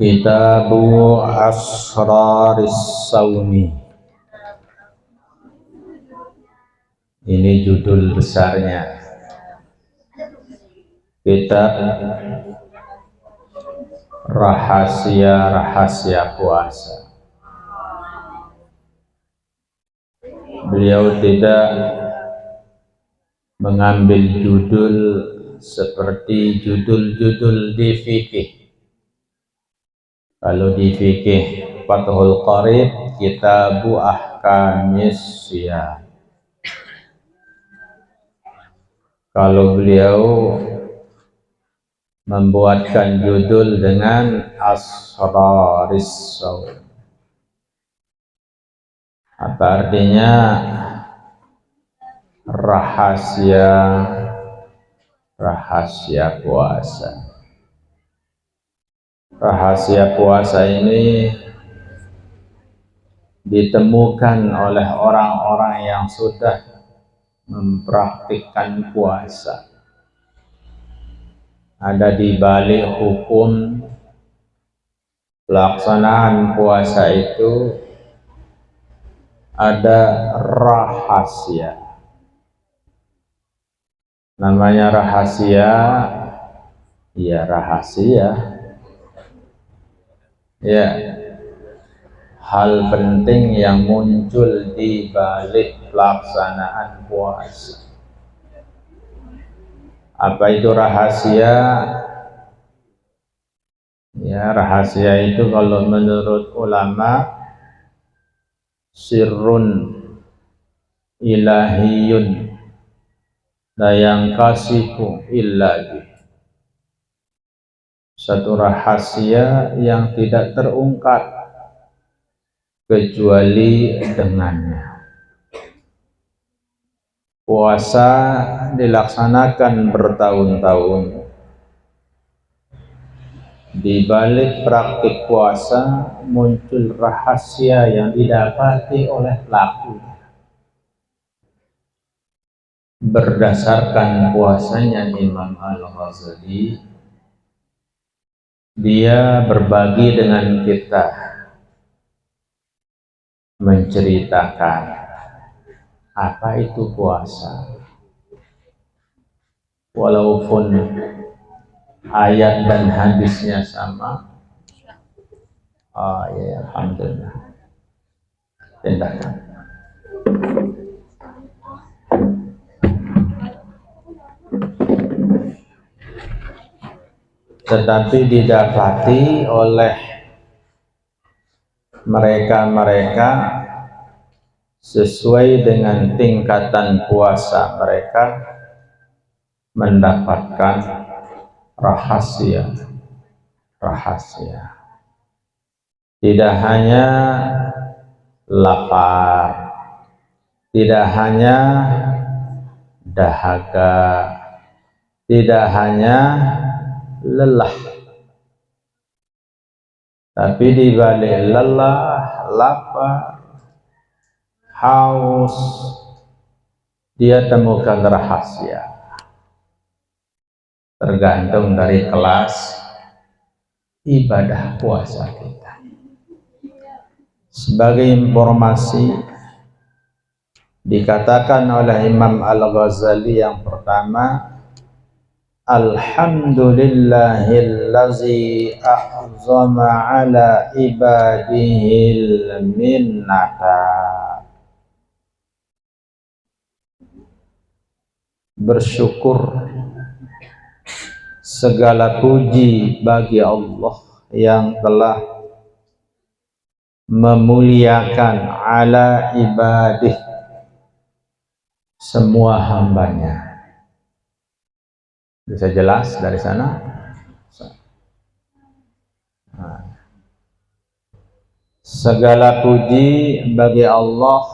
Kitabu Asraris Saumi. Ini judul besarnya. Kitab Rahasia-rahasia puasa. Beliau tidak mengambil judul seperti judul-judul di fikih. Kalau di fikih Fathul Qarib, Kitabu Ahkamis Syiyam. Kalau beliau membuatkan judul dengan Asraris Saum. Apa artinya? Rahasia puasa. Rahasia puasa ini ditemukan oleh orang-orang yang sudah mempraktikkan puasa. Ada di balik hukum pelaksanaan puasa itu ada rahasia. Namanya rahasia, ya rahasia. Ya, hal penting yang muncul di balik pelaksanaan puasa. Apa itu rahasia? Ya, rahasia itu kalau menurut ulama sirrun ilahiyun la yanqasifu illa bih. Satu rahasia yang tidak terungkap kecuali dengannya. Puasa dilaksanakan bertahun-tahun. Di balik praktik puasa muncul rahasia yang didapati oleh pelaku. Berdasarkan puasanya Imam Al-Ghazali, dia berbagi dengan kita, menceritakan apa itu puasa. Walaupun ayat dan hadisnya sama. Oh ya, alhamdulillah. Tindakan. Tetapi didapati oleh mereka sesuai dengan tingkatan puasa mereka mendapatkan rahasia. Tidak hanya lapar, tidak hanya dahaga, tidak hanya lelah, tapi di balik lelah, lapar, haus, dia temukan rahasia. Tergantung dari kelas ibadah puasa kita. Sebagai informasi, dikatakan oleh Imam Al-Ghazali yang pertama, alhamdulillahillazi a'zama ala ibadihil minnata. Bersyukur, segala puji bagi Allah yang telah memuliakan ala ibadih, semua hambanya. Bisa jelas dari sana? Segala puji bagi Allah,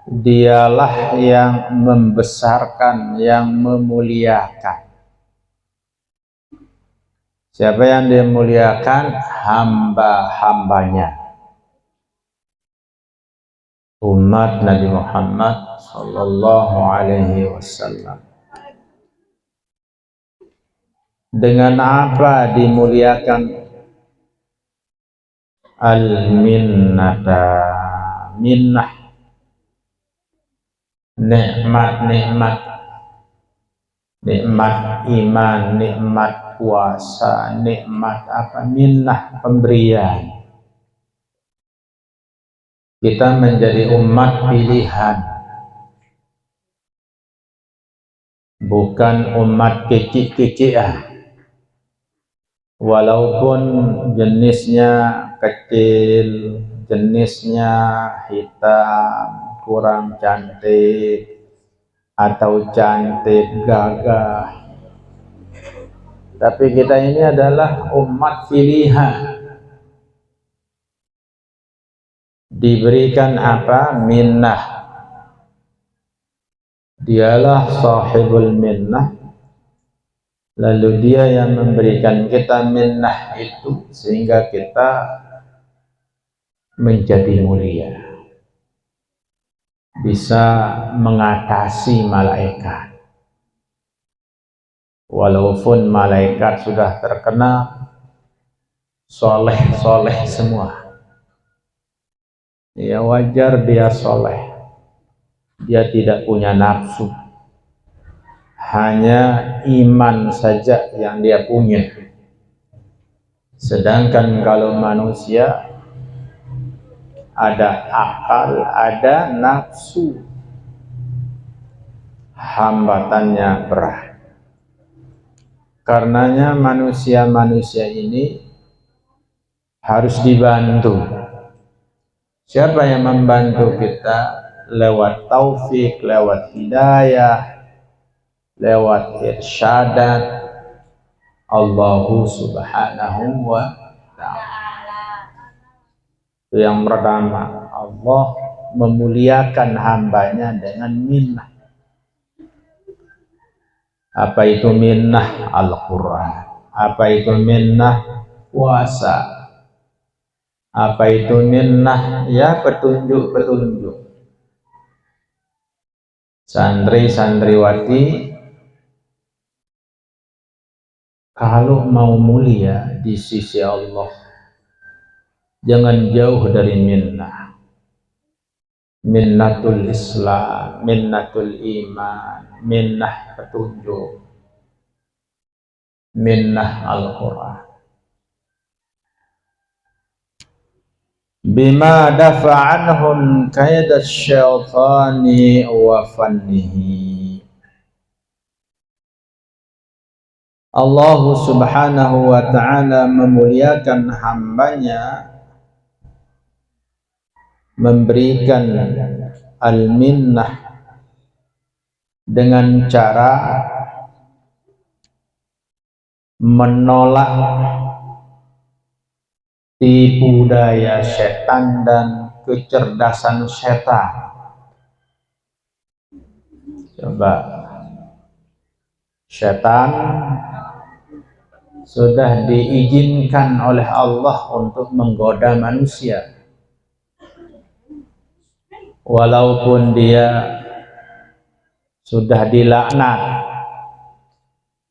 dialah yang membesarkan, yang memuliakan. Siapa yang dimuliakan? Hamba-hambanya. Umat Nabi Muhammad sallallahu alaihi wasallam. Dengan apa dimuliakan? Al-minnata, minnah, nikmat-nikmat, nikmat iman, nikmat puasa, nikmat apa? Minnah, pemberian. Kita menjadi umat pilihan, bukan umat kecil-kecilan. Walaupun jenisnya kecil, jenisnya hitam, kurang cantik, atau cantik gagah, tapi kita ini adalah umat pilihan. Diberikan apa? Minnah. Dialah sahibul minnah. Lalu dia yang memberikan kita minnah itu sehingga kita menjadi mulia, bisa mengatasi malaikat. Walaupun malaikat sudah terkenal soleh-soleh semua, ya wajar dia soleh, dia tidak punya nafsu, hanya iman saja yang dia punya. Sedangkan kalau manusia ada akal, ada nafsu, hambatannya berat. Karenanya manusia-manusia ini harus dibantu. Siapa yang membantu kita? Lewat taufik, lewat hidayah, lewat irsyadat Allahu subhanahu wa ta'ala. Itu yang pertama, Allah memuliakan hambanya dengan minnah. Apa itu minnah? Al-Quran. Apa itu minnah? Puasa. Apa itu minnah? Ya, petunjuk-petunjuk. Santri-santriwati kalau mau mulia di sisi Allah, jangan jauh dari minnah. Minnatul Islam, minnatul iman, minnah petunjuk, minnah Al-Quran. Bima dafa'anhum kaidas syaitani wa fannihi. Allah subhanahu wa ta'ala memuliakan hambanya, memberikan al-minnah dengan cara menolak tipu daya setan dan kecerdasan setan. Coba, setan sudah diizinkan oleh Allah untuk menggoda manusia, walaupun dia sudah dilaknat,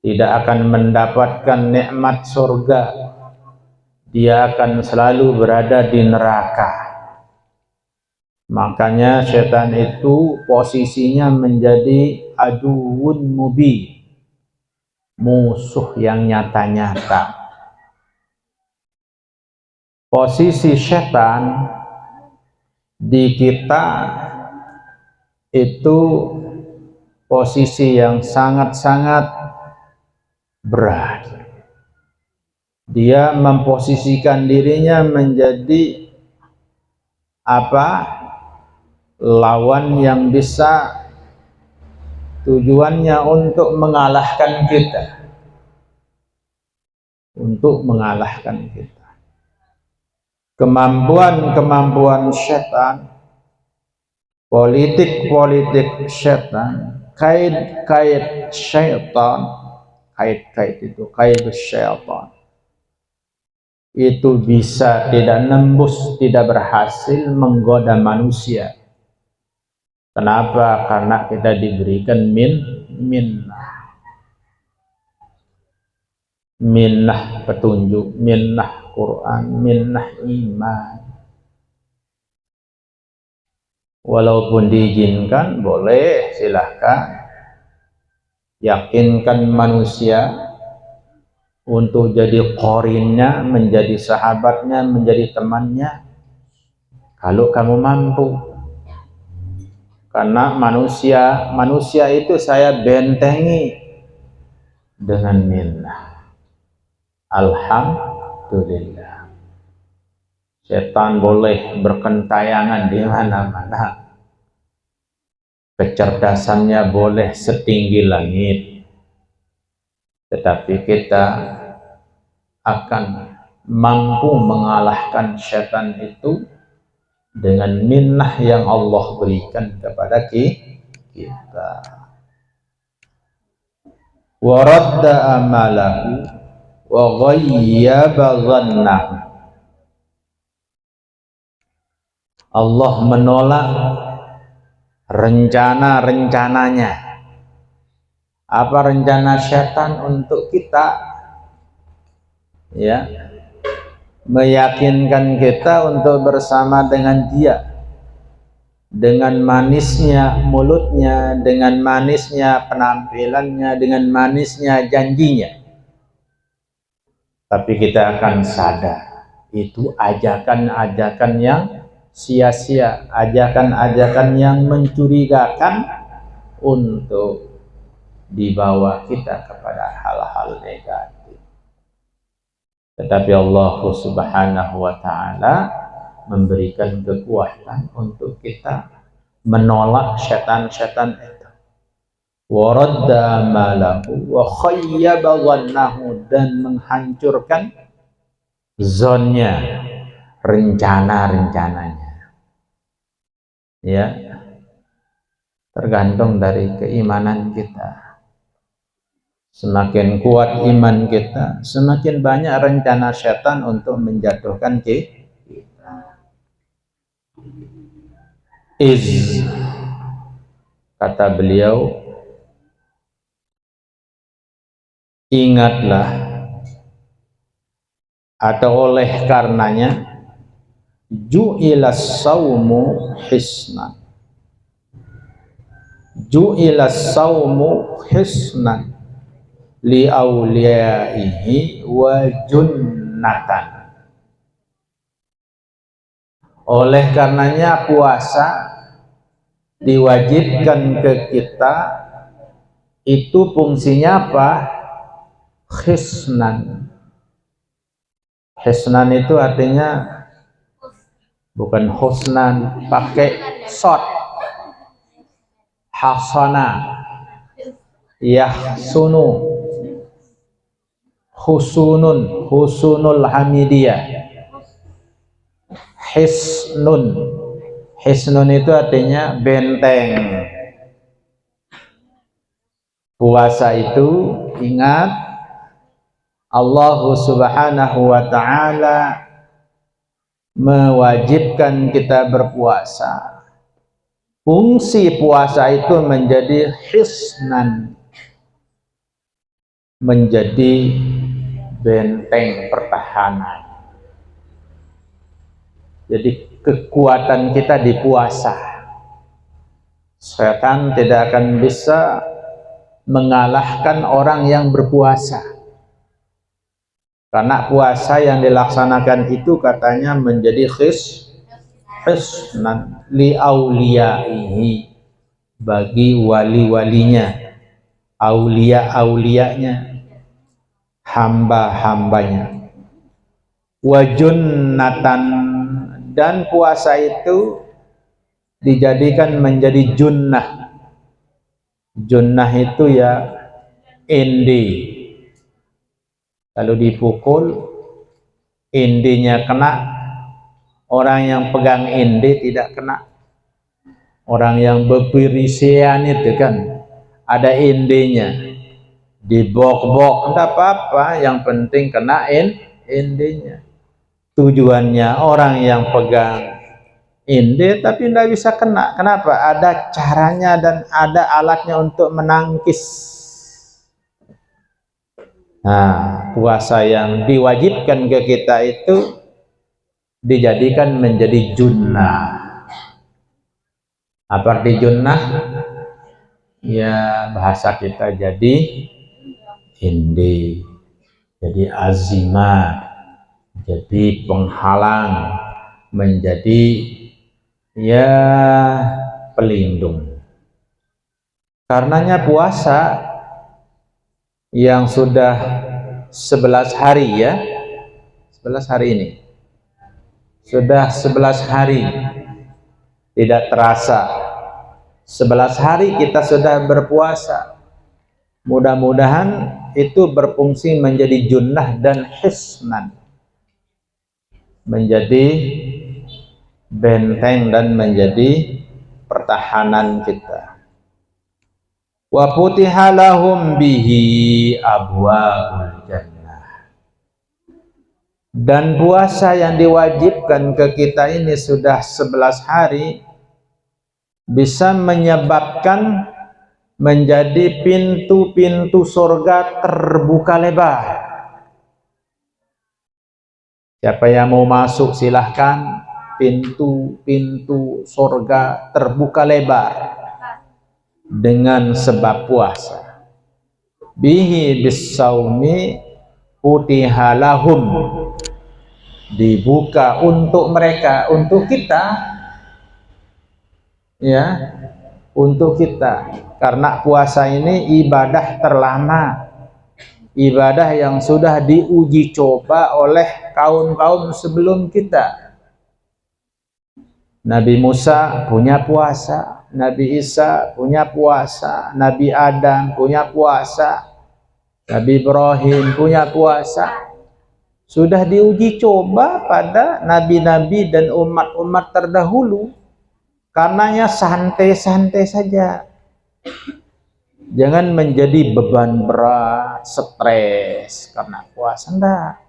tidak akan mendapatkan nikmat surga, dia akan selalu berada di neraka. Makanya setan itu posisinya menjadi aduun mubin, musuh yang nyata-nyata. Posisi setan di kita itu posisi yang sangat-sangat berat. Dia memposisikan dirinya menjadi apa? Lawan yang bisa tujuannya untuk mengalahkan kita. Untuk mengalahkan kita. Kemampuan setan, politik setan, kait syaitan, kait itu, kait syaitan, itu bisa tidak nembus, tidak berhasil menggoda manusia. Kenapa? Karena kita diberikan minnah. minnah petunjuk, minnah Quran, minnah iman. Walaupun diizinkan, boleh, silahkan. Yakinkan manusia untuk jadi qarinnya, menjadi sahabatnya, menjadi temannya, kalau kamu mampu. Karena manusia itu saya bentengi dengan minnah. Alhamdulillah. Setan boleh berkentayangan di mana-mana. Kecerdasannya boleh setinggi langit. Tetapi kita akan mampu mengalahkan setan itu dengan minnah yang Allah berikan kepada kita. Wa radda amalahu wa ghayyaba dhannahu. Allah menolak rencana-rencananya. Apa rencana setan untuk kita? Ya, meyakinkan kita untuk bersama dengan dia, dengan manisnya mulutnya, dengan manisnya penampilannya, dengan manisnya janjinya. Tapi kita akan sadar itu ajakan-ajakan yang sia-sia, ajakan-ajakan yang mencurigakan untuk dibawa kita kepada hal-hal negatif. Tetapi Allah Subhanahu wa ta'ala memberikan kekuatan untuk kita menolak setan-setan itu. Wa radda malahu wa khayyaba dhannahu, dan menghancurkan zonnya, rencana-rencananya. Ya, tergantung dari keimanan kita. Semakin kuat iman kita, semakin banyak rencana setan untuk menjatuhkan kita. Kata beliau, ingatlah, atau oleh karenanya ju'ilas saumu hisnan. Ju'ilas saumu hisnan li awliyaihi wa junnatan. Oleh karenanya puasa diwajibkan ke kita, itu fungsinya apa? Hisnan. Hisnan itu artinya bukan husnan, pakai sod. Hasana, yahsunu, husunun, husunul hamidiyah. Hisnun, hisnun itu artinya benteng. Puasa itu, ingat, Allah Subhanahu wa ta'ala mewajibkan kita berpuasa. Fungsi puasa itu menjadi hisnan, menjadi benteng pertahanan. Jadi kekuatan kita di puasa. Setan tidak akan bisa mengalahkan orang yang berpuasa. Karena puasa yang dilaksanakan itu katanya menjadi hisnan li auliyaihi, bagi wali-walinya, aulia-aulianya, hamba-hambanya. Wa junnatan, dan puasa itu dijadikan menjadi junnah. Junnah itu ya indi. Kalau dipukul, indinya kena, orang yang pegang indi tidak kena. Orang yang berpirisian itu kan ada indinya, dibok-bok tidak apa-apa, yang penting kena indinya. Tujuannya orang yang pegang indi tapi tidak bisa kena. Kenapa? Ada caranya dan ada alatnya untuk menangkis. Nah, puasa yang diwajibkan ke kita itu dijadikan menjadi junnah. Apa arti junnah? Ya bahasa kita jadi indi, jadi azimat, jadi penghalang, menjadi ya pelindung. Karenanya puasa yang sudah 11 hari ya, 11 hari ini, sudah 11 hari tidak terasa 11 hari kita sudah berpuasa. Mudah-mudahan itu berfungsi menjadi junnah dan hisnan, menjadi benteng dan menjadi pertahanan kita. Wa futiha lahum bihi abwaabul jannah. Dan puasa yang diwajibkan ke kita ini sudah 11 hari bisa menyebabkan menjadi pintu-pintu surga terbuka lebar. Siapa yang mau masuk silahkan, pintu-pintu surga terbuka lebar dengan sebab puasa. Bihi bisaumi futiha lahum, dibuka untuk mereka, untuk kita ya, untuk kita, karena puasa ini ibadah terlama, ibadah yang sudah diuji coba oleh kaum-kaum sebelum kita. Nabi Musa punya puasa, Nabi Isa punya puasa, Nabi Adam punya puasa, Nabi Ibrahim punya puasa. Sudah diuji coba pada nabi-nabi dan umat-umat terdahulu. Karenanya santai-santai saja, jangan menjadi beban berat, stres karena puasa. Enggak,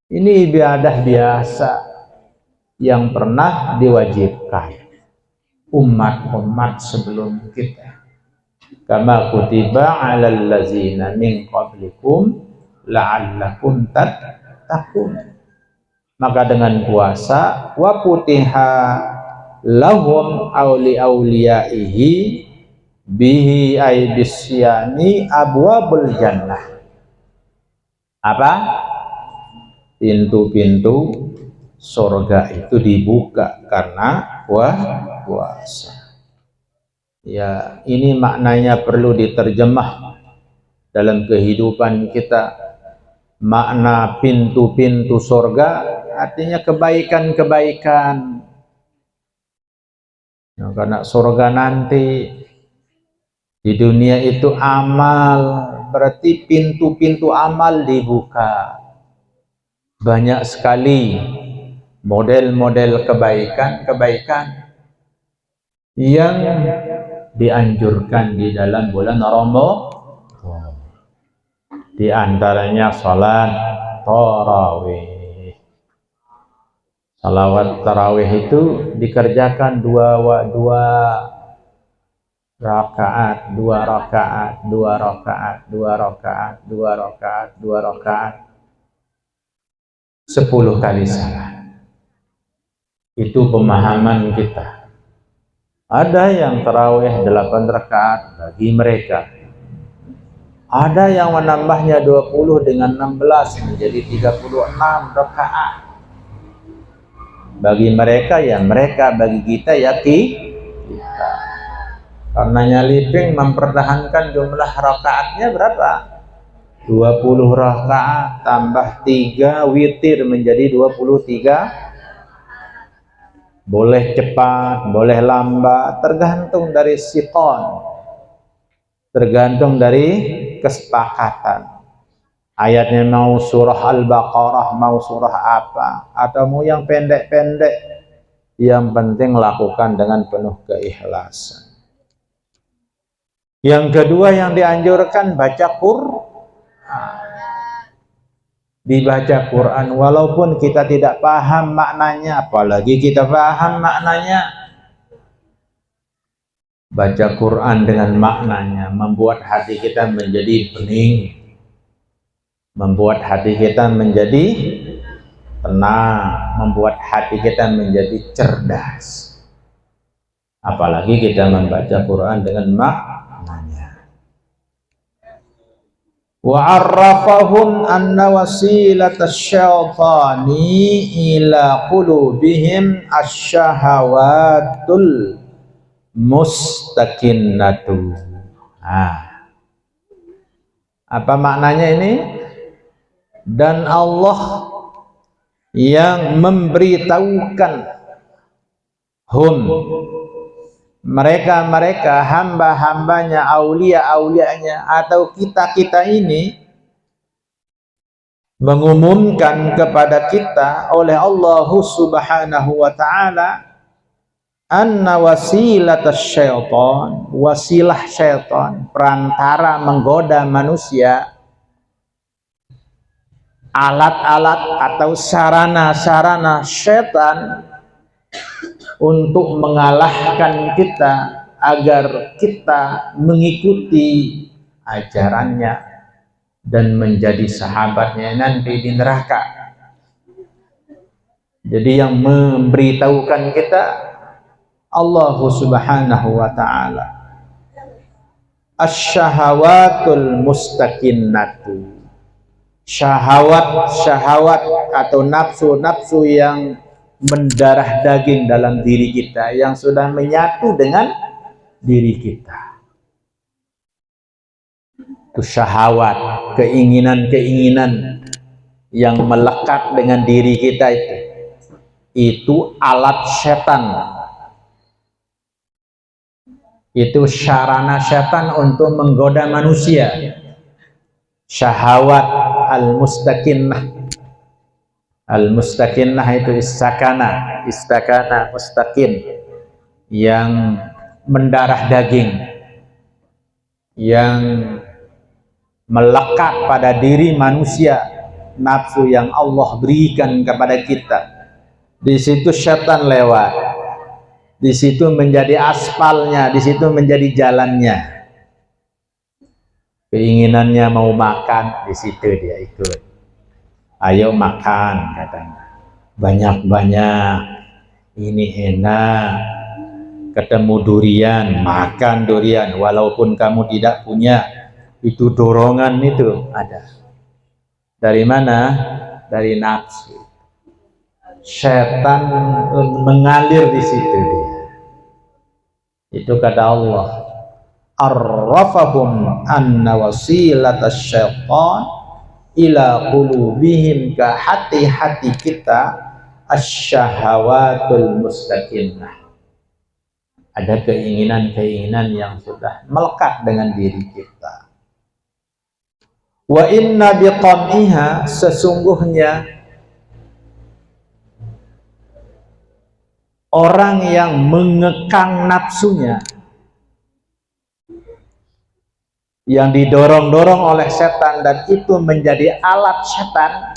ini ibadah biasa yang pernah diwajibkan umat-umat sebelum kita. Kama kutiba 'alal ladzina min qablikum la'allakum tattaqun. Maka dengan puasa wa futiha lahum awliyaihi bihi ay bisyami abwabul jannah. Apa? Pintu-pintu surga itu dibuka karena puasa. Ya, ini maknanya perlu diterjemah dalam kehidupan kita. Makna pintu-pintu surga artinya kebaikan-kebaikan. Nah, karena surga nanti, di dunia itu amal, berarti pintu-pintu amal dibuka. Banyak sekali model-model kebaikan-kebaikan yang dianjurkan di dalam bulan Ramadan. Di antaranya salat tarawih. Salawat tarawih itu dikerjakan dua rakaat, 10 kali salat. Itu pemahaman kita. Ada yang tarawih 8 rakaat bagi mereka. Ada yang menambahnya 20 dengan 16 menjadi 36 rakaat. Bagi mereka ya mereka, bagi kita ya kita. Karenanya Liping mempertahankan jumlah rakaatnya berapa? 20 rakaat tambah 3 witir menjadi 23. Boleh cepat, boleh lambat, tergantung dari sikon, tergantung dari kesepakatan. Ayatnya mau surah Al-Baqarah, mau surah apa, atau mau yang pendek-pendek, yang penting lakukan dengan penuh keikhlasan. Yang kedua yang dianjurkan baca Quran. Dibaca Quran walaupun kita tidak paham maknanya, apalagi kita paham maknanya. Baca Quran dengan maknanya membuat hati kita menjadi bening. membuat hati kita menjadi tenang, membuat hati kita menjadi cerdas. Apalagi kita membaca Quran dengan maknanya. Wa arrafahum anna wasilatasy syaitani ila qulubihim asy-syahawatul mustaqinnatu. Apa maknanya ini? Dan Allah yang memberitahukan mereka hamba-hambanya, aulia-aulianya, atau kita ini mengumumkan kepada kita oleh Allah Subhanahu wa ta'ala anna wasilatasy syaitan, wasilah syaitan, perantara menggoda manusia, alat-alat atau sarana-sarana syaitan untuk mengalahkan kita agar kita mengikuti ajarannya dan menjadi sahabatnya nanti di neraka. Jadi yang memberitahukan kita Allah Subhanahu wa ta'ala. Asy-syahawatul mustaqinnatu. Syahwat atau nafsu-nafsu yang mendarah daging dalam diri kita, yang sudah menyatu dengan diri kita. Itu syahwat, keinginan-keinginan yang melekat dengan diri kita itu alat setan. Itu sarana setan untuk menggoda manusia. Syahwat al-mustaqinnah. Al-mustaqinnah itu istakana mustaqin, yang mendarah daging, yang melekat pada diri manusia, nafsu yang Allah berikan kepada kita. Di situ setan lewat, di situ menjadi aspalnya, di situ menjadi jalannya. Keinginannya mau makan, di situ dia ikut. Ayo makan, katanya, banyak-banyak, ini enak, ketemu durian, makan durian, walaupun kamu tidak punya. Itu dorongan itu ada. Dari mana? Dari nafsu. Setan mengalir di situ dia. Itu kata Allah, arrafahum anna wasilatasy syaitan ila qulubihim, ke hati-hati kita, asy-syahawatul mustaqinnah. Ada keinginan-keinginan yang sudah melekat dengan diri kita. Wa inna biqam'iha, sesungguhnya orang yang mengekang nafsunya, yang didorong-dorong oleh setan dan itu menjadi alat setan,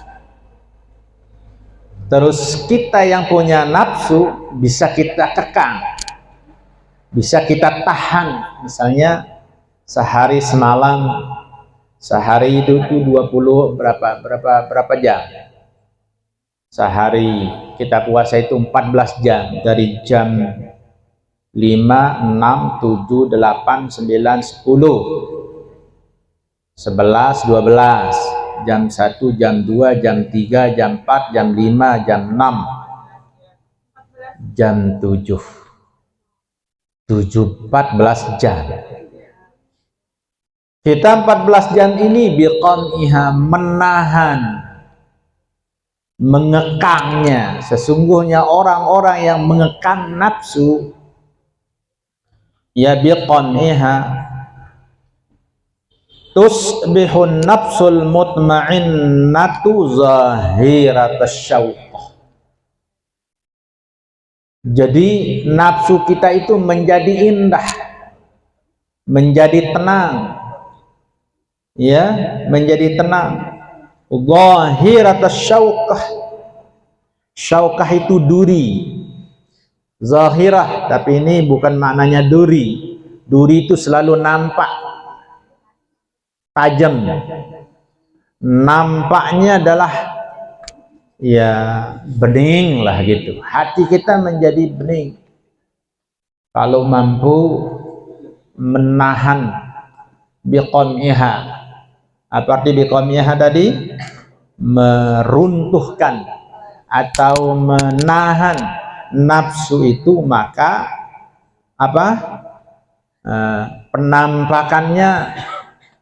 terus kita yang punya nafsu bisa kita kekang, bisa kita tahan. Misalnya sehari semalam, sehari itu 20 berapa jam, sehari kita puasa itu 14 jam, dari jam 5, 6, 7, 8, 9, 10, 11, 12, jam 1, jam 2, jam 3, jam 4, jam 5, jam 6, jam 7, 14 jam. Kita 14 jam ini biqam'iha, menahan, mengekangnya. Sesungguhnya orang-orang yang mengekang nafsu, ya biqam'iha, tusbihun nafsul mutmainnatu zahiratasy syauqah. Jadi nafsu kita itu menjadi indah, menjadi tenang, ya, menjadi tenang. Zahiratasy syauqah, syauqah itu duri, zahirah, tapi ini bukan maknanya duri. Duri itu selalu nampak, tajam. nampaknya adalah ya bening lah gitu. Hati kita menjadi bening kalau mampu menahan biqamiha. Apa arti biqamiha tadi? Meruntuhkan atau menahan nafsu itu, maka apa? Penampakannya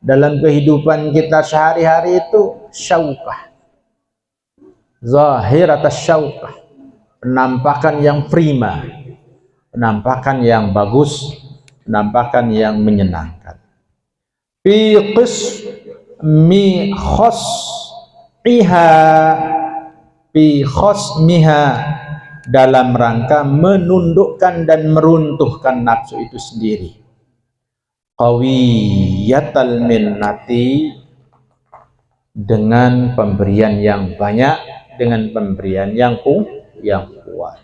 dalam kehidupan kita sehari-hari itu syaukah, zahir atas syaukah, penampakan yang prima, penampakan yang bagus, penampakan yang menyenangkan. Fi qismi khos'iha, fi khosmiha, dalam rangka menundukkan dan meruntuhkan nafsu itu sendiri. Qawiyatal minnati, dengan pemberian yang banyak, dengan pemberian yang kuat.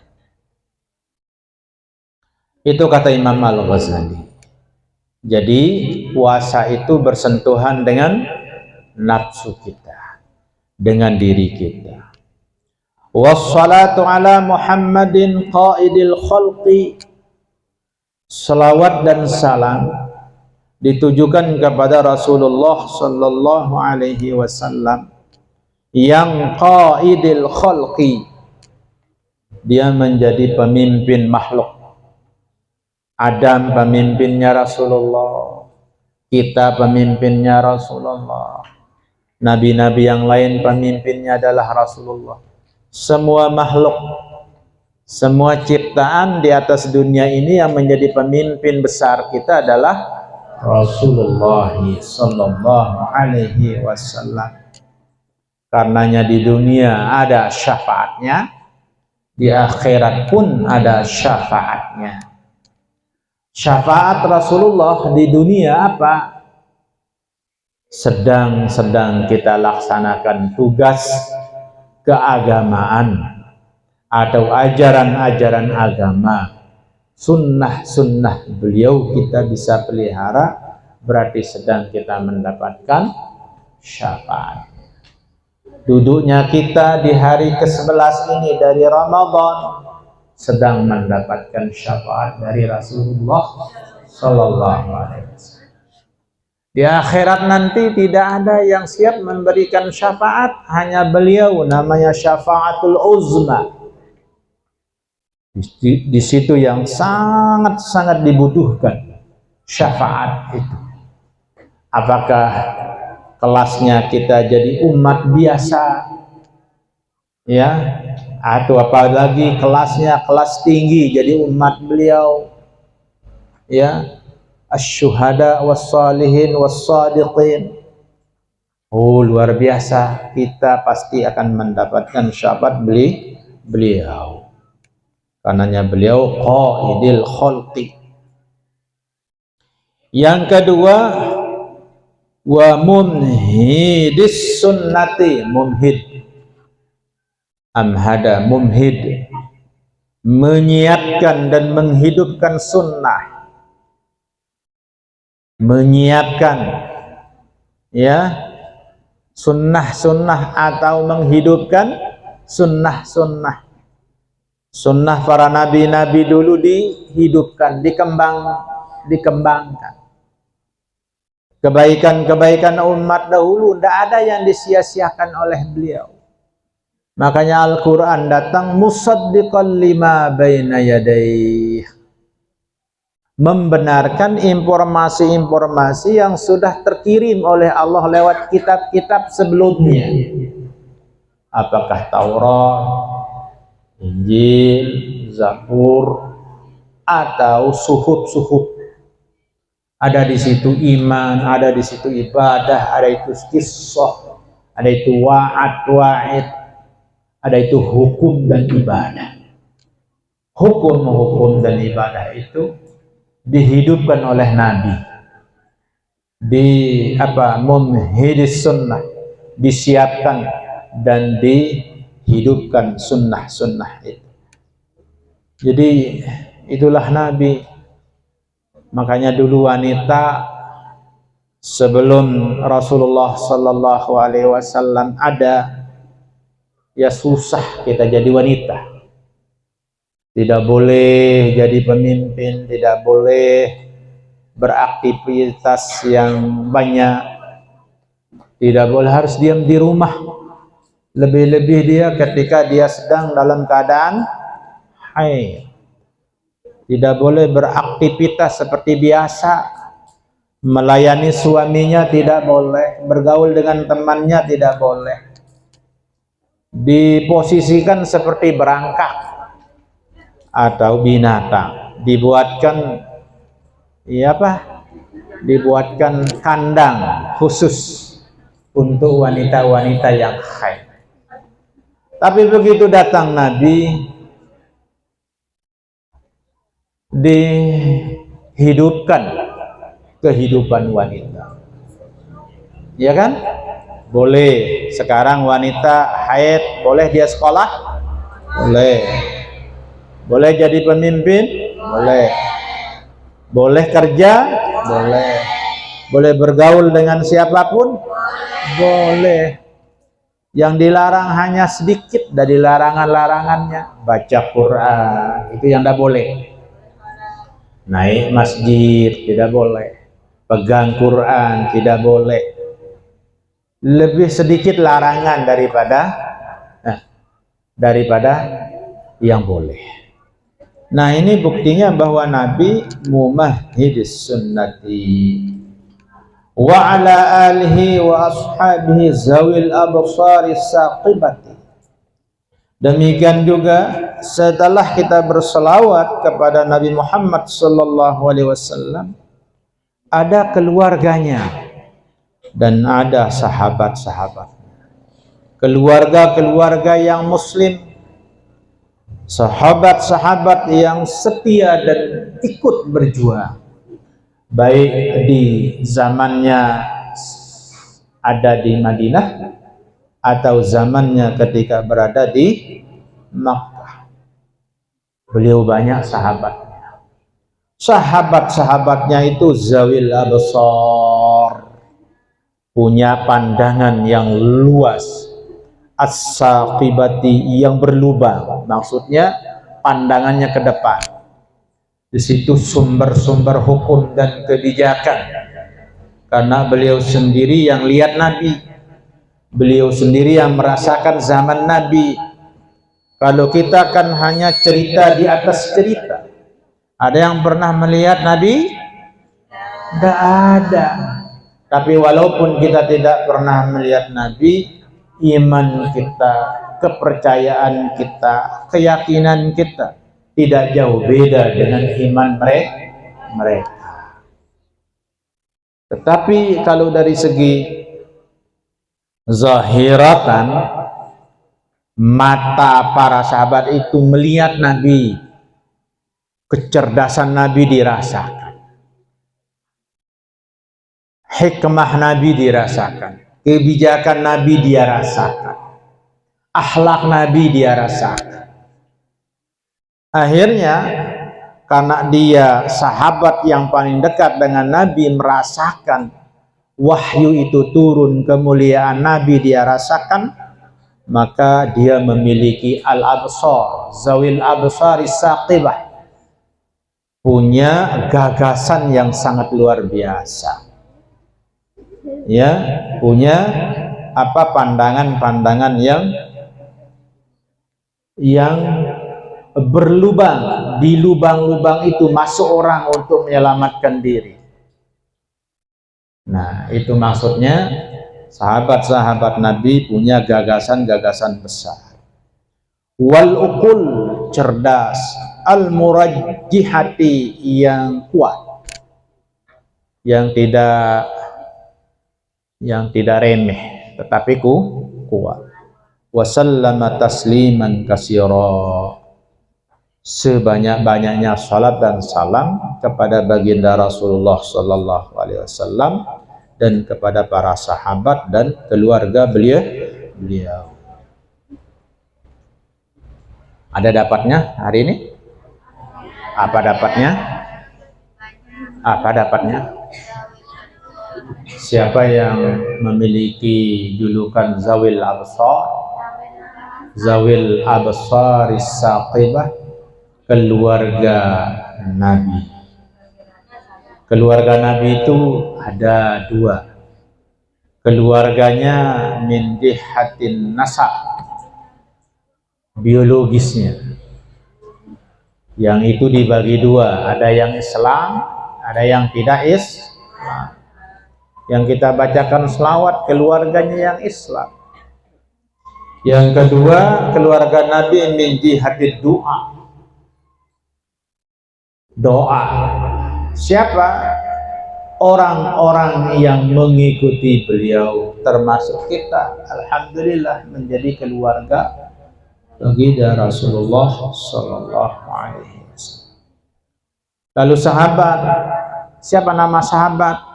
Itu kata Imam Al-Ghazali. Jadi puasa itu bersentuhan dengan nafsu kita, dengan diri kita. Wassalatu ala Muhammadin qaidil khalqi, salawat dan salam ditujukan kepada Rasulullah sallallahu alaihi wasallam yang qaidil khalqi, dia menjadi pemimpin makhluk. Adam pemimpinnya Rasulullah, kita pemimpinnya Rasulullah, nabi-nabi yang lain pemimpinnya adalah Rasulullah. Semua makhluk, semua ciptaan di atas dunia ini yang menjadi pemimpin besar kita adalah Rasulullah sallallahu alaihi wasallam. Karenanya di dunia ada syafaatnya, di akhirat pun ada syafaatnya. Syafaat Rasulullah di dunia apa? Sedang kita laksanakan tugas keagamaan atau ajaran-ajaran agama, sunnah-sunnah beliau kita bisa pelihara, berarti sedang kita mendapatkan syafaat. Duduknya kita di hari ke-11 ini dari Ramadan sedang mendapatkan syafaat dari Rasulullah sallallahu alaihi wasallam. Di akhirat nanti tidak ada yang siap memberikan syafaat, hanya beliau, namanya syafaatul uzma. Di situ yang sangat-sangat dibutuhkan syafaat itu. Apakah kelasnya kita jadi umat biasa, ya, atau apalagi kelasnya kelas tinggi jadi umat beliau, ya, asy-syuhada was-salihin was-sadiqin. Oh, luar biasa, kita pasti akan mendapatkan syafaat beliau. Karenanya beliau qaidil khalqi. Yang kedua, wa mumhidis sunnati, mumhid, amhada, mumhid, menyiapkan dan menghidupkan sunnah, menyiapkan, ya, sunnah-sunnah atau menghidupkan sunnah-sunnah. Sunnah para nabi-nabi dulu dihidupkan, dikembangkan. Kebaikan-kebaikan umat dahulu tidak ada yang disia-siakan oleh beliau. Makanya Al-Quran datang musaddiqan lima baina yadayh, membenarkan informasi-informasi yang sudah terkirim oleh Allah lewat kitab-kitab sebelumnya. Apakah Taurat, Injil, Zabur, atau suhuf-suhuf. Ada di situ iman, ada di situ ibadah, ada itu kisah, ada itu wa'id, ada itu hukum dan ibadah. Hukum-hukum dan ibadah itu dihidupkan oleh Nabi. Mumhidis sunnah, disiapkan dan dihidupkan sunnah-sunnah itu. Jadi itulah Nabi. Makanya dulu wanita Sebelum Rasulullah Sallallahu Alaihi Wasallam ada, ya susah kita jadi wanita. Tidak boleh jadi pemimpin, tidak boleh beraktivitas yang banyak, tidak boleh, harus diam di rumah. Lebih-lebih dia ketika dia sedang dalam keadaan haid. Tidak boleh beraktivitas seperti biasa. Melayani suaminya tidak boleh, bergaul dengan temannya tidak boleh. Diposisikan seperti berangkak atau binatang. Dibuatkan dibuatkan kandang khusus untuk wanita-wanita yang haid. Tapi begitu datang Nabi, dihidupkan kehidupan wanita, ya kan? Boleh sekarang wanita haid, boleh dia sekolah, boleh, boleh jadi pemimpin, boleh, boleh kerja, boleh, boleh bergaul dengan siapapun, boleh. Yang dilarang hanya sedikit dari larangan-larangannya. Baca Quran, itu yang tidak boleh. Naik masjid tidak boleh, pegang Quran tidak boleh. Lebih sedikit larangan daripada yang boleh. Nah, ini buktinya bahwa Nabi mumahhidis sunnati wa ala alihi wa ashabihi zawil absari saqibati. Demikian juga setelah kita berselawat kepada Nabi Muhammad sallallahu alaihi wasallam, ada keluarganya dan ada sahabat-sahabat, keluarga-keluarga yang muslim, sahabat-sahabat yang setia dan ikut berjuang, baik di zamannya ada di Madinah atau zamannya ketika berada di Makkah. Beliau banyak sahabatnya. Sahabat-sahabatnya itu zawil absar, punya pandangan yang luas, as-saqibati, yang berlubang. Maksudnya pandangannya ke depan. Di situ sumber-sumber hukum dan kebijakan. Karena beliau sendiri yang lihat Nabi, beliau sendiri yang merasakan zaman Nabi. Kalau kita kan hanya cerita di atas cerita. Ada yang pernah melihat Nabi? Tidak ada. Tapi walaupun kita tidak pernah melihat Nabi, iman kita, kepercayaan kita, keyakinan kita tidak jauh beda dengan iman mereka. Tetapi kalau dari segi zahiratan, mata para sahabat itu melihat Nabi, kecerdasan Nabi dirasakan, hikmah Nabi dirasakan, kebijakan Nabi dia rasakan, akhlak Nabi dia rasakan. Akhirnya karena dia sahabat yang paling dekat dengan Nabi, merasakan wahyu itu turun, kemuliaan Nabi dia rasakan, maka dia memiliki al-absar, zawil absari saqibah, punya gagasan yang sangat luar biasa. Ya, punya pandangan-pandangan yang berlubang. Di lubang-lubang itu masuk orang untuk menyelamatkan diri. Nah, itu maksudnya sahabat-sahabat Nabi punya gagasan-gagasan besar. Wal uqul, cerdas, al murajjihati, yang kuat, yang tidak remeh tetapi kuat. Wasallama tasliman katsira, sebanyak-banyaknya salat dan salam kepada baginda Rasulullah sallallahu alaihi wasallam dan kepada para sahabat dan keluarga beliau. Ada dapatnya hari ini? Apa dapatnya? Siapa yang memiliki julukan Zawil Absar, Zawil Absar Saqibah, keluarga Nabi. Keluarga Nabi itu ada dua. Keluarganya min jihatin nasab, biologisnya. Yang itu dibagi dua, ada yang Islam, ada yang tidak Islam. Yang kita bacakan selawat keluarganya yang Islam. Yang kedua, keluarga Nabi min jihatid doa. Doa. Siapa? Orang-orang yang mengikuti beliau, termasuk kita, alhamdulillah menjadi keluarga baginda Rasulullah Sallallahu Alaihi Wasallam. Lalu sahabat, siapa nama sahabat?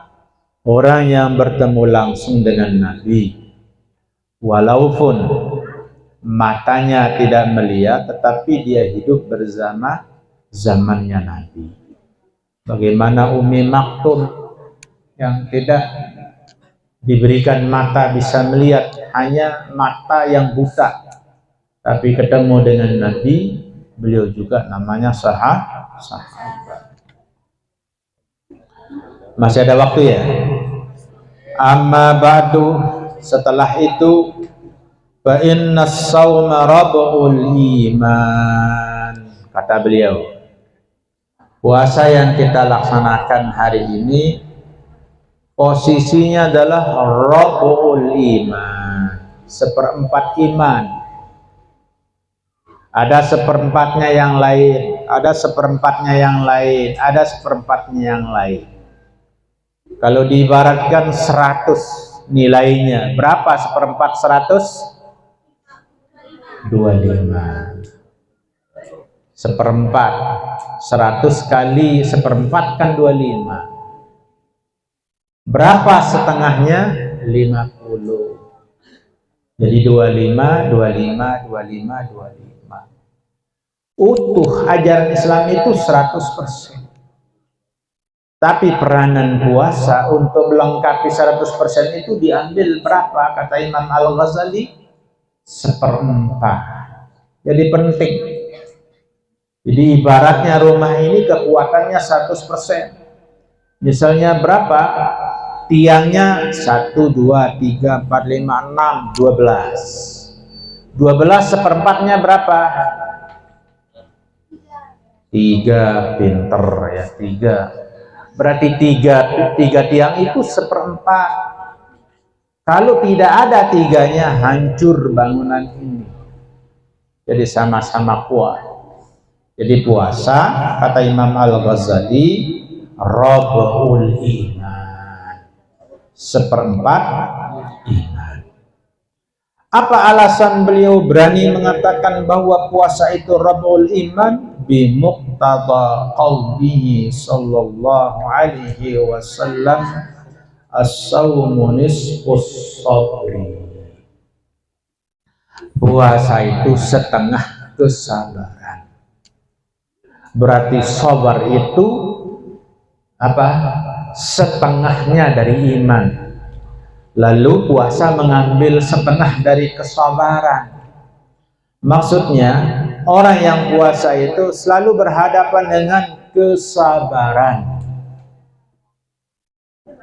Orang yang bertemu langsung dengan Nabi, walaupun matanya tidak melihat, tetapi dia hidup bersama zamannya Nabi. Bagaimana Ummi Maktum yang tidak diberikan mata bisa melihat, hanya mata yang buta, tapi ketemu dengan Nabi, beliau juga namanya sahabat. Masih ada waktu ya? Amma ba'du, setelah itu, fa inna as-sawma rab'ul iman, kata beliau. Puasa yang kita laksanakan hari ini posisinya adalah rab'ul iman, seperempat iman. Ada seperempatnya yang lain, ada seperempatnya yang lain, ada seperempatnya yang lain. Kalau diibaratkan 100 nilainya, berapa seperempat 100? 25. Seperempat 100 kali seperempat kan 25. Berapa setengahnya? 50. Jadi 25, 25, 25, 25. Utuh ajaran Islam itu 100%. Tapi peranan puasa untuk melengkapi 100% itu diambil berapa? Kata Imam Al-Ghazali, seperempat. Jadi penting. Jadi ibaratnya rumah ini kekuatannya 100%. Misalnya berapa? Tiangnya 1, 2, 3, 4, 5, 6, 12. 12 seperempatnya berapa? 3, pinter ya, 3. Berarti tiga tiang itu seperempat. Kalau tidak ada tiganya, hancur bangunan ini. Jadi sama-sama kuat. Jadi puasa, kata Imam Al-Ghazali, rab'ul iman, seperempat iman. Apa alasan beliau berani mengatakan bahwa puasa itu rab'ul iman? Bimuqtada qawlihi sallallahu alaihi wasallam, as-sawmu nisfus sabri. Puasa itu setengah kesabaran. Berarti sabar itu apa? Setengahnya dari iman. Lalu puasa mengambil setengah dari kesabaran. Maksudnya orang yang puasa itu selalu berhadapan dengan kesabaran.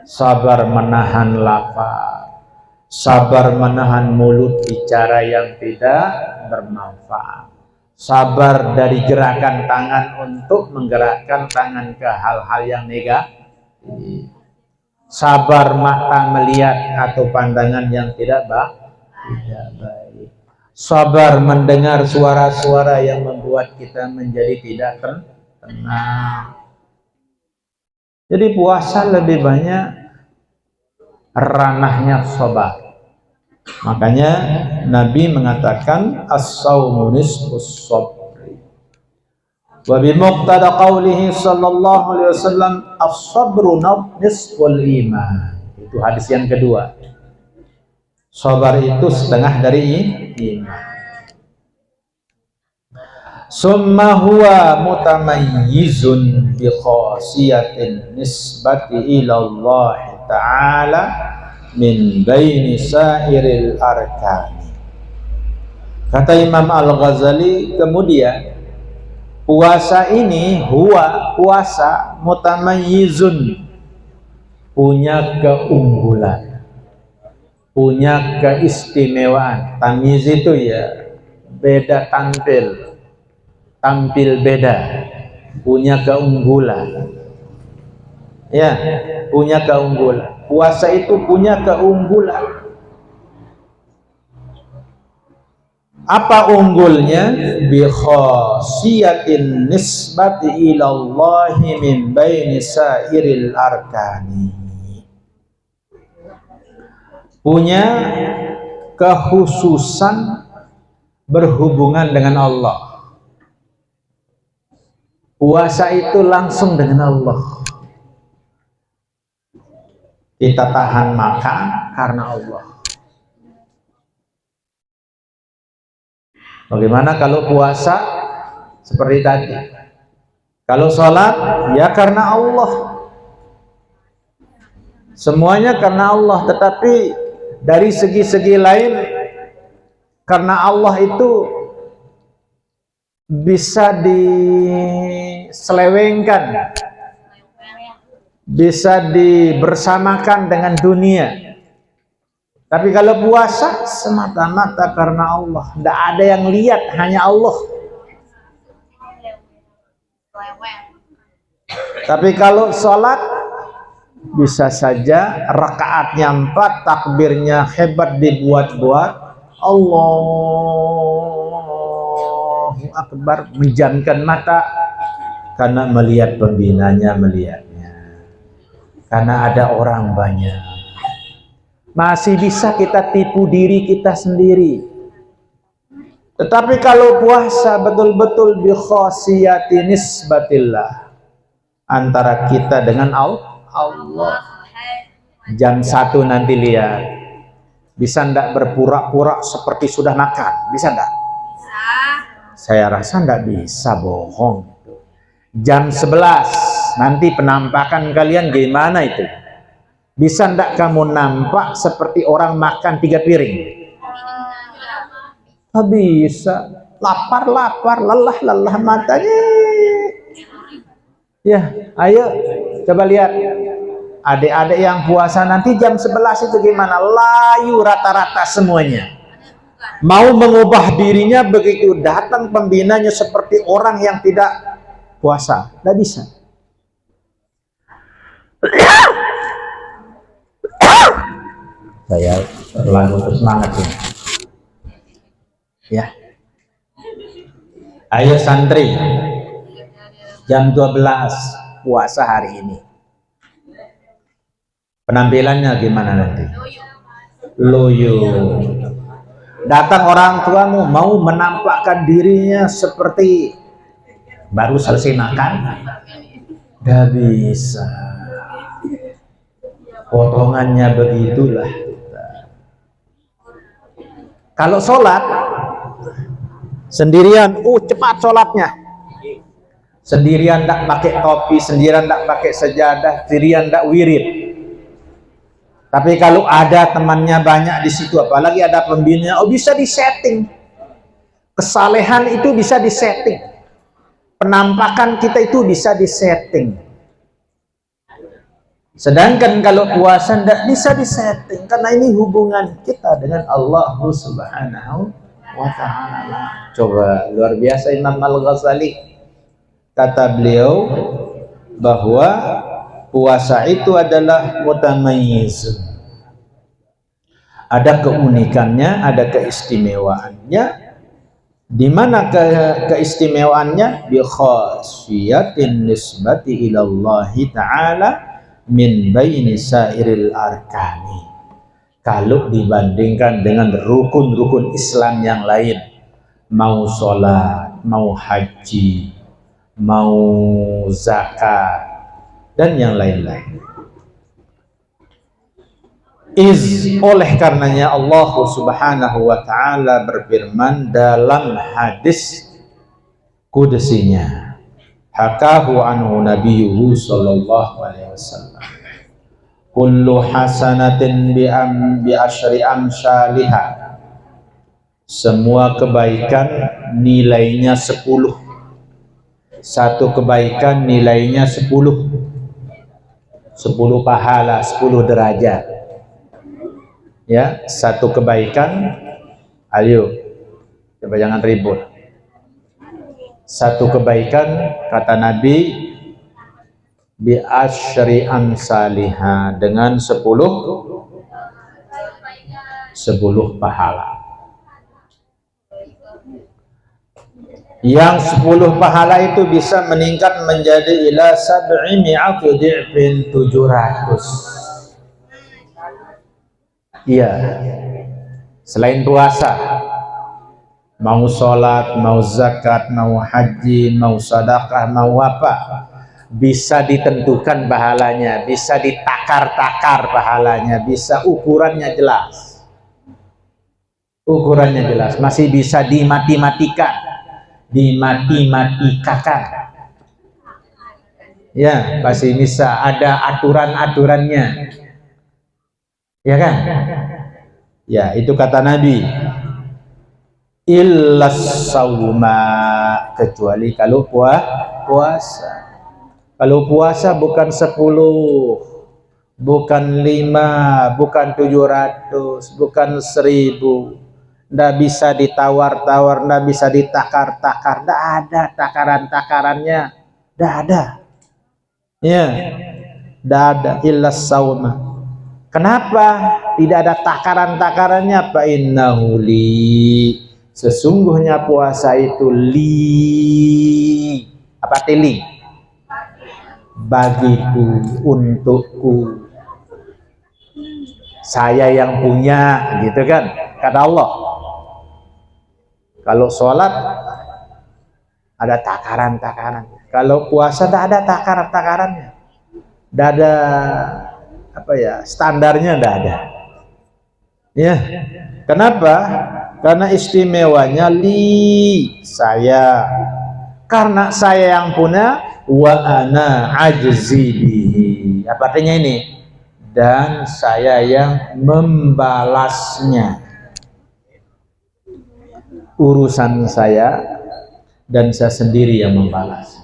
Sabar menahan lapar, sabar menahan mulut bicara yang tidak bermanfaat, sabar dari gerakan tangan untuk menggerakkan tangan ke hal-hal yang negatif, sabar mata melihat atau pandangan yang tidak baik, sabar mendengar suara-suara yang membuat kita menjadi tidak tenang. Jadi puasa lebih banyak ranahnya sabar. Makanya Nabi mengatakan as-sawmu nisfus sabri. Wa bi muqtada qawlihi sallallahu alaihi wasallam as-sabru nisful iman. Itu hadis yang kedua. Sabar itu setengah dari iman. Summa huwa mutamayyizun bi khasiyatin nisbati ila Allah ta'ala min baini sairil arkani. Kata Imam Al-Ghazali kemudian, puasa ini huwa puasa mutamayyizun, punya keunggulan, punya keistimewaan. Tamyiz itu ya beda tampil, tampil beda, punya keunggulan. Ya, punya keunggulan. Puasa itu punya keunggulan. Apa unggulnya? Bi khasiyatin nisbati ilallahi min baini sairil arkani. Punya kekhususan berhubungan dengan Allah. Puasa itu langsung dengan Allah. Kita tahan makan karena Allah. Bagaimana kalau puasa? Seperti tadi. Kalau sholat, ya karena Allah. Semuanya karena Allah. Tetapi dari segi-segi lain, karena Allah itu bisa diselewengkan, bisa dibersamakan dengan dunia. Tapi kalau puasa semata-mata karena Allah, tidak ada yang lihat, hanya Allah. Tapi kalau sholat bisa saja rakaatnya 4, takbirnya hebat dibuat-buat, Allahu Akbar, menjamkan mata karena melihat pembinanya, melihatnya, karena ada orang banyak. Masih bisa kita tipu diri kita sendiri. Tetapi kalau puasa betul-betul bi khasiyati nisbatillah, antara kita dengan Allah. Jam 1 nanti lihat, bisa ndak berpura-pura seperti sudah makan? Bisa ndak? Saya rasa ndak bisa, bohong. Jam 11 nanti penampakan kalian gimana itu? Bisa ndak kamu nampak seperti orang makan 3 piring? Oh, bisa. Lapar, lelah matanya. Ya, ayo coba lihat. Adik-adik yang puasa nanti jam 11 itu gimana? Layu rata-rata semuanya. Mau mengubah dirinya begitu datang pembinanya seperti orang yang tidak puasa. Nggak bisa. Saya terlalu semangat ini. Ya. Ayo santri. Jam 12 puasa hari ini. Penampilannya gimana nanti? Loyo. Datang orang tuamu mau menampakkan dirinya seperti baru selesai makan. Gak bisa. Potongannya begitulah. Kalau sholat sendirian, cepat sholatnya. Sendirian tidak pakai topi, sendirian tidak pakai sejadah, sendirian tidak wirid. Tapi kalau ada temannya banyak di situ, apalagi ada pembina, bisa disetting. Kesalehan itu bisa disetting. Penampakan kita itu bisa disetting. Sedangkan kalau puasa tidak bisa disetting, karena ini hubungan kita dengan Allah Subhanahu wa ta'ala. Coba, luar biasa Imam Al-Ghazali. Kata beliau bahwa puasa itu adalah mutamayyiz. Ada keunikannya, ada keistimewaannya. Di mana keistimewaannya? Bi khasiyatin nisbati ilallahi ta'ala min baini sairil arkani. Kalau dibandingkan dengan rukun-rukun Islam yang lain, mau sholat, mau haji, mau zakat, dan yang lain-lain. Oleh karenanya Allah Subhanahu wa ta'ala berfirman dalam hadis kudusinya, hakahu anhu nabiyuhu sallallahu alaihi wasallam, kullu hasanatin bi asyri amsalihah, semua kebaikan nilainya 10. Satu kebaikan nilainya 10. 10 pahala, 10 derajat. Ya, satu kebaikan, ayo, coba jangan ribut. Satu kebaikan, kata Nabi, bi asyri amsalihah, dengan 10 pahala. Yang 10 pahala itu bisa meningkat menjadi ila 700 di'fin, 700. Iya. Selain puasa, mau sholat, mau zakat, mau haji, mau sedekah, mau apa, bisa ditentukan pahalanya, bisa ditakar-takar pahalanya, bisa ukurannya jelas. Ukurannya jelas, masih bisa dimati-matikan, dimati-matikakan. Ya, pasti bisa, ada aturan-aturannya. Ya kan? Ya, itu kata Nabi. Illas sauma, kecuali kalau puasa. Kalau puasa bukan 10, bukan 5, bukan 700, bukan 1000. Nggak bisa ditawar-tawar, nggak bisa ditakar-takar, nggak ada takaran-takarannya, nggak ada. Ya, nggak ada. Illas sauma. Kenapa tidak ada takaran-takarannya? Fa innahu li, sesungguhnya puasa itu li, apa tili? Bagiku, untukku, saya yang punya, gitu kan, kata Allah. Kalau sholat ada takaran-takaran, kalau puasa tidak ada takaran-takarannya, tidak ada apa ya, standarnya tidak ada. Ya, kenapa? Karena istimewanya li, saya, karena saya yang punya, wa ana ajzi bihi, apa artinya ini? Dan saya yang membalasnya. Urusan saya dan saya sendiri yang membalas.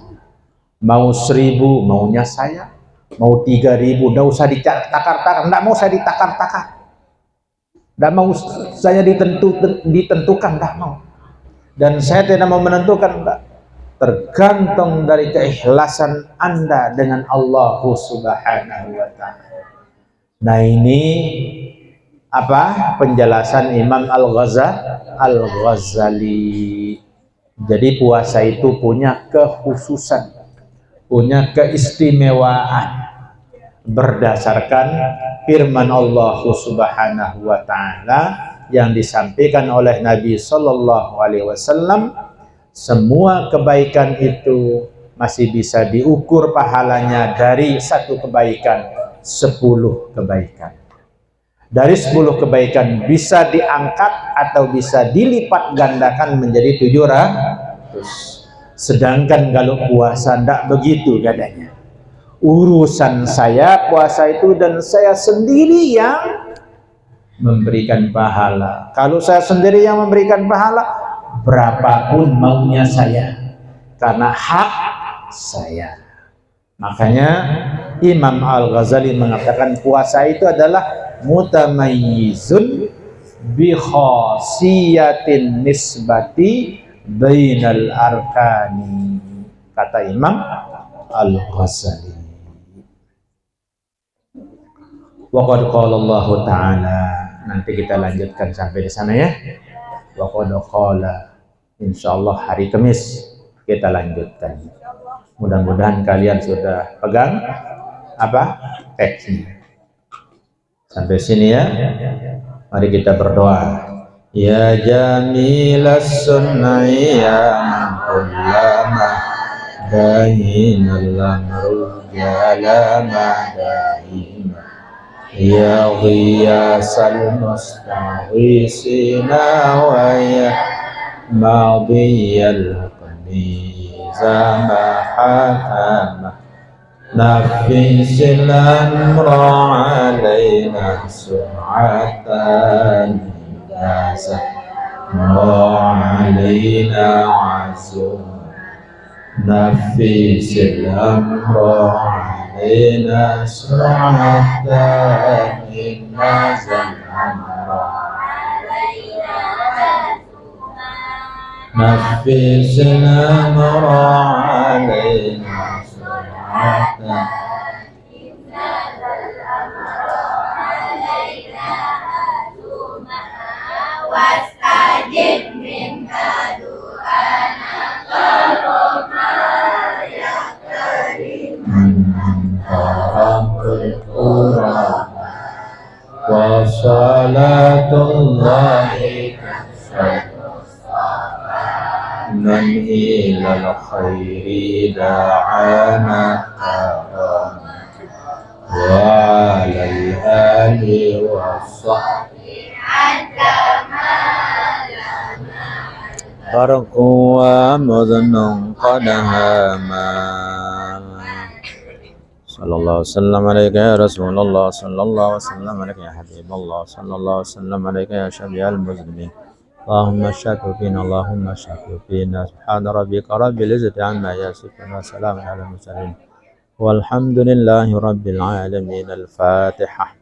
Mau 1000 maunya saya, mau 3000 tidak usah ditakar-takar, tidak mau saya ditakar-takar, tidak mau saya ditentukan, tidak mau. Dan saya tidak mau menentukan, enggak. Tergantung dari keikhlasan Anda dengan Allah Subhanahu wa ta'ala. Nah, ini apa penjelasan Imam Al-Ghazali. Jadi puasa itu punya kekhususan, punya keistimewaan berdasarkan firman Allah Subhanahu wa ta'ala yang disampaikan oleh Nabi Sallallahu Alaihi Wasallam. Semua kebaikan itu masih bisa diukur pahalanya dari satu kebaikan 10 kebaikan. Dari 10 kebaikan bisa diangkat atau bisa dilipat gandakan menjadi 700. Sedangkan kalau puasa tidak begitu katanya. Urusan saya puasa itu dan saya sendiri yang memberikan pahala. Kalau saya sendiri yang memberikan pahala, berapapun maunya saya, karena hak saya. Makanya Imam Al-Ghazali mengatakan puasa itu adalah mutamayyizun bi khasiyatin nisbati bainal arkani, kata Imam Al-Ghazali. Wa qad qala Allah Ta'ala, nanti kita lanjutkan sampai di sana ya. Wa qad qala, insyaallah hari Kamis kita lanjutkan. Mudah-mudahan kalian sudah pegang apa teksnya. Sampai sini ya. Mari kita berdoa. Ya jamilas sunai ya man kullama dahinal amru jalama dahima, ya ghiyasal mustaghisina wa ya madiyal qamiza ma hakama نفس الأمر علينا سرعة مر علينا عزم نفس الأمر علينا سرعة نزل الأمر نفس الأمر علينا سرعة واستجب منك دعانا كرما يا كريم رب القرآن وصلاة الله من إلى الخير دعانا وعلى الآل والصحب فرق ومذن قد هاما صلى الله وسلم عليك يا رسول الله صلى الله وسلم عليك يا حبيب الله صلى الله وسلم عليك يا شفيع المذنبين اللهم اشهد فينا اللهم اشهد فينا سبحان ربك رب العزة عما يصفون وسلام على المرسلين والحمد لله رب العالمين. الفاتحة.